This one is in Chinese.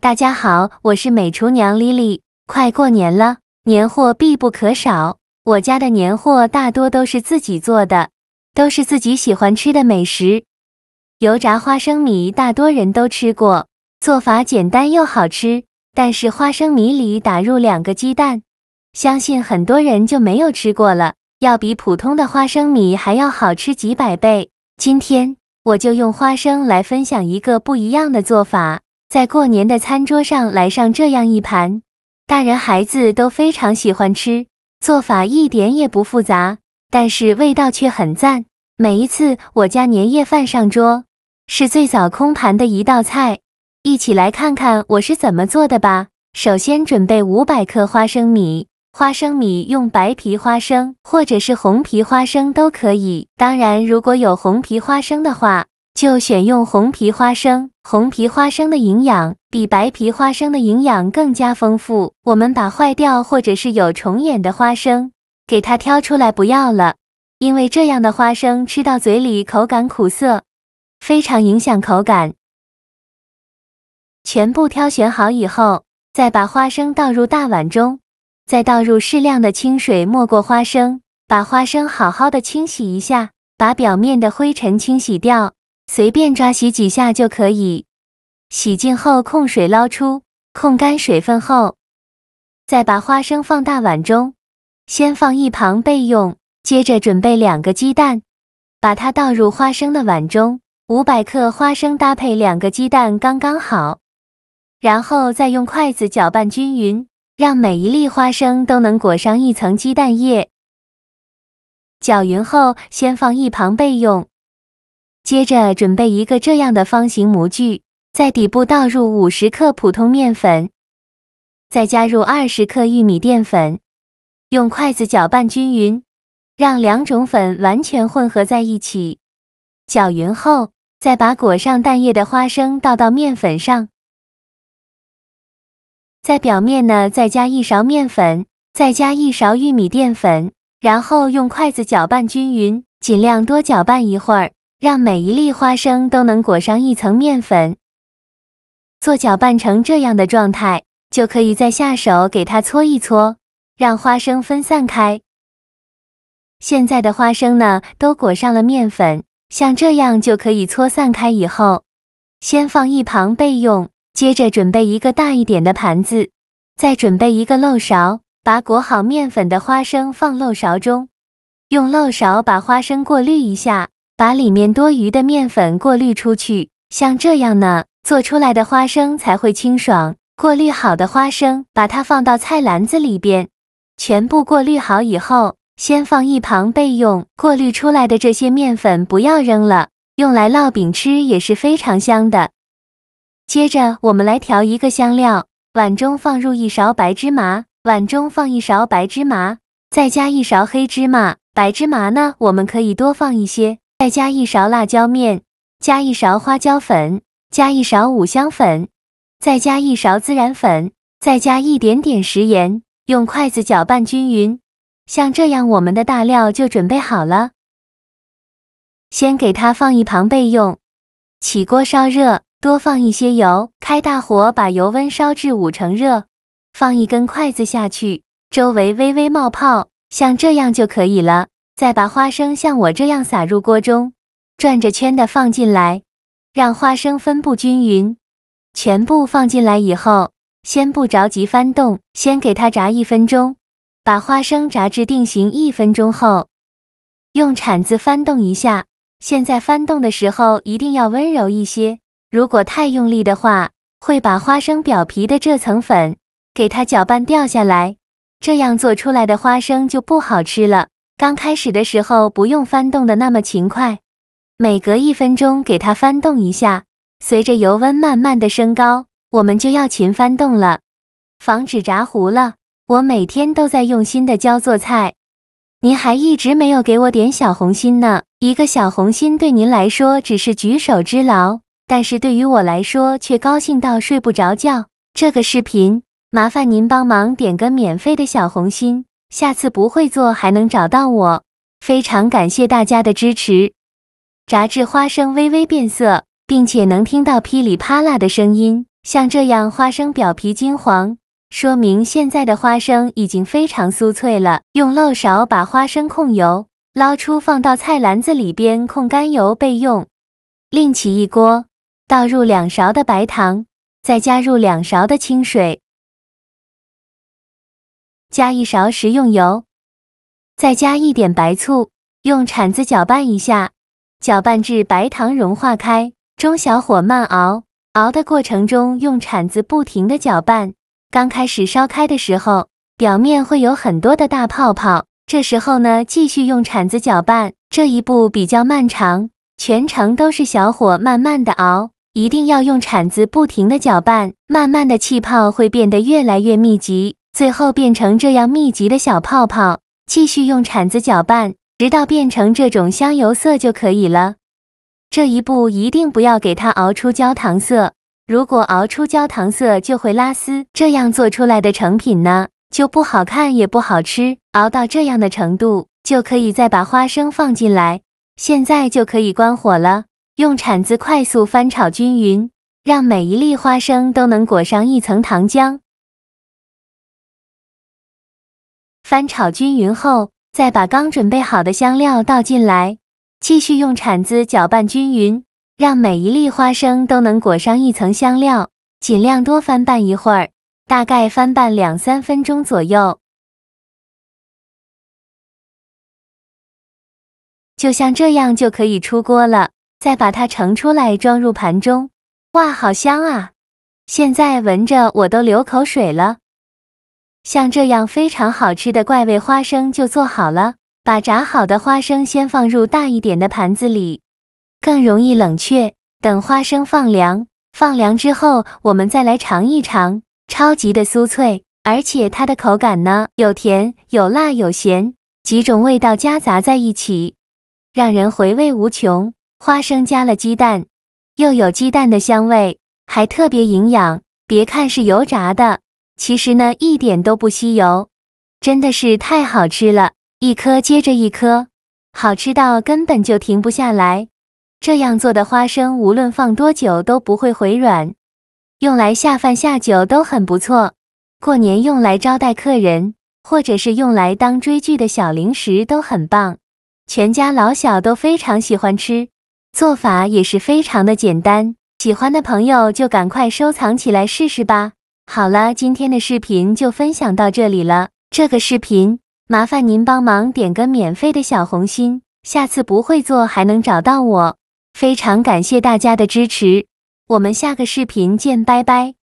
大家好，我是美厨娘丽丽。快过年了，年货必不可少。我家的年货大多都是自己做的，都是自己喜欢吃的美食。油炸花生米大多人都吃过，做法简单又好吃，但是花生米里打入2个鸡蛋，相信很多人就没有吃过了，要比普通的花生米还要好吃几百倍。今天我就用花生来分享一个不一样的做法，在过年的餐桌上来上这样一盘，大人孩子都非常喜欢吃，做法一点也不复杂，但是味道却很赞。每一次我家年夜饭上桌，是最早空盘的一道菜，一起来看看我是怎么做的吧。首先准备500克花生米，花生米用白皮花生或者是红皮花生都可以，当然如果有红皮花生的话，就选用红皮花生。红皮花生的营养比白皮花生的营养更加丰富，我们把坏掉或者是有虫眼的花生给它挑出来不要了，因为这样的花生吃到嘴里口感苦涩，非常影响口感。全部挑选好以后，再把花生倒入大碗中，再倒入适量的清水没过花生，把花生好好的清洗一下，把表面的灰尘清洗掉，随便抓洗几下就可以。洗净后控水捞出，控干水分后，再把花生放大碗中，先放一旁备用。接着准备2个鸡蛋，把它倒入花生的碗中，500克花生搭配2个鸡蛋刚刚好。然后再用筷子搅拌均匀，让每一粒花生都能裹上一层鸡蛋液。搅匀后先放一旁备用。接着准备一个这样的方形模具，在底部倒入50克普通面粉，再加入20克玉米淀粉，用筷子搅拌均匀，让2种粉完全混合在一起。搅匀后，再把裹上蛋液的花生倒到面粉上，在表面呢再加1勺面粉，再加1勺玉米淀粉，然后用筷子搅拌均匀，尽量多搅拌一会儿，让每一粒花生都能裹上一层面粉。做搅拌成这样的状态，就可以再下手给它搓一搓，让花生分散开。现在的花生呢都裹上了面粉，像这样就可以搓散开以后，先放一旁备用。接着准备一个大一点的盘子，再准备一个漏勺，把裹好面粉的花生放漏勺中，用漏勺把花生过滤一下，把里面多余的面粉过滤出去，像这样呢，做出来的花生才会清爽。过滤好的花生，把它放到菜篮子里边，全部过滤好以后，先放一旁备用。过滤出来的这些面粉不要扔了，用来烙饼吃也是非常香的。接着我们来调一个香料，碗中放入1勺白芝麻，碗中放1勺白芝麻，再加1勺黑芝麻，白芝麻呢我们可以多放一些，再加1勺辣椒面，加1勺花椒粉，加1勺五香粉，再加1勺孜然粉，再加一点点食盐，用筷子搅拌均匀。像这样我们的大料就准备好了。先给它放一旁备用。起锅烧热，多放一些油，开大火把油温烧至5成热，放一根筷子下去，周围微微冒泡，像这样就可以了。再把花生像我这样撒入锅中，转着圈的放进来，让花生分布均匀。全部放进来以后，先不着急翻动，先给它炸1分钟。把花生炸至定型1分钟后，用铲子翻动一下。现在翻动的时候一定要温柔一些，如果太用力的话，会把花生表皮的这层粉给它搅拌掉下来，这样做出来的花生就不好吃了。刚开始的时候不用翻动的那么勤快，每隔1分钟给它翻动一下，随着油温慢慢的升高，我们就要勤翻动了，防止炸糊了。我每天都在用心的教做菜，您还一直没有给我点小红心呢。一个小红心对您来说只是举手之劳，但是对于我来说却高兴到睡不着觉。这个视频麻烦您帮忙点个免费的小红心，下次不会做还能找到我。非常感谢大家的支持。炸至花生微微变色，并且能听到噼里啪啦的声音，像这样花生表皮金黄，说明现在的花生已经非常酥脆了。用漏勺把花生控油，捞出放到菜篮子里边控干油备用。另起一锅，倒入2勺的白糖，再加入2勺的清水，加1勺食用油，再加一点白醋，用铲子搅拌一下，搅拌至白糖融化开，中小火慢熬。熬的过程中用铲子不停地搅拌，刚开始烧开的时候，表面会有很多的大泡泡，这时候呢，继续用铲子搅拌，这一步比较漫长，全程都是小火慢慢的熬，一定要用铲子不停地搅拌，慢慢的气泡会变得越来越密集，最后变成这样密集的小泡泡，继续用铲子搅拌，直到变成这种香油色就可以了。这一步一定不要给它熬出焦糖色，如果熬出焦糖色就会拉丝，这样做出来的成品呢，就不好看也不好吃。熬到这样的程度，就可以再把花生放进来，现在就可以关火了，用铲子快速翻炒均匀，让每一粒花生都能裹上一层糖浆。翻炒均匀后，再把刚准备好的香料倒进来，继续用铲子搅拌均匀，让每一粒花生都能裹上一层香料，尽量多翻拌一会儿，大概翻拌2-3分钟左右。就像这样就可以出锅了，再把它盛出来装入盘中。哇，好香啊！现在闻着我都流口水了。像这样非常好吃的怪味花生就做好了。把炸好的花生先放入大一点的盘子里，更容易冷却。等花生放凉之后，我们再来尝一尝，超级的酥脆，而且它的口感呢，有甜、有辣、有咸，几种味道夹杂在一起，让人回味无穷。花生加了鸡蛋，又有鸡蛋的香味，还特别营养。别看是油炸的，其实呢，一点都不吸油，真的是太好吃了。一颗接着一颗，好吃到根本就停不下来。这样做的花生无论放多久都不会回软，用来下饭下酒都很不错。过年用来招待客人，或者是用来当追剧的小零食都很棒，全家老小都非常喜欢吃。做法也是非常的简单，喜欢的朋友就赶快收藏起来试试吧。好了，今天的视频就分享到这里了。这个视频麻烦您帮忙点个免费的小红心，下次不会做还能找到我。非常感谢大家的支持，我们下个视频见，拜拜。